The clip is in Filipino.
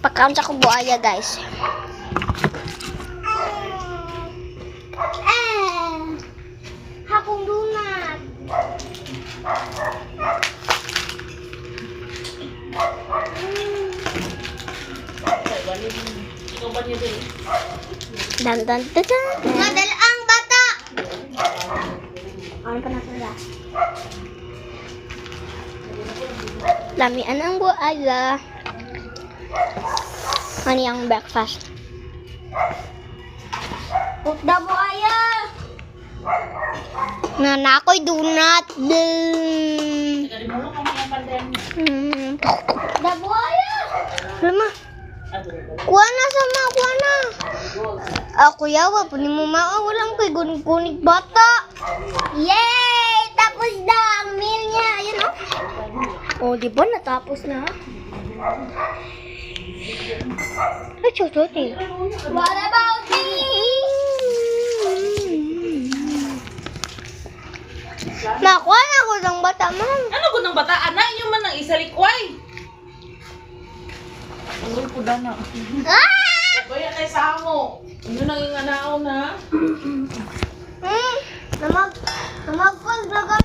Pagkamsa ko buaya, guys. Hakong donut. Dan. Ngadal ang bata. Ano pa na sila? Lamian ang buaya. Ano yung breakfast? Putda buaya! Nanakoy donut. Da buaya! Lama. Kuha na sama, kuha na. Ako yawa, punin mo walang kay gunig-gunig bata. Yay! Tapos na ang meal niya. Ayun oh. Oh, di ba natapos na? Ay, chuchuti. What about me? Nakuha na ako ng bata, ma'am. Ano ko ng bata? Anak, yung man ang isa likway. Uy, puda na. Ah! Kaya kay Samo. Yun ang inanaon na. Namagpag laga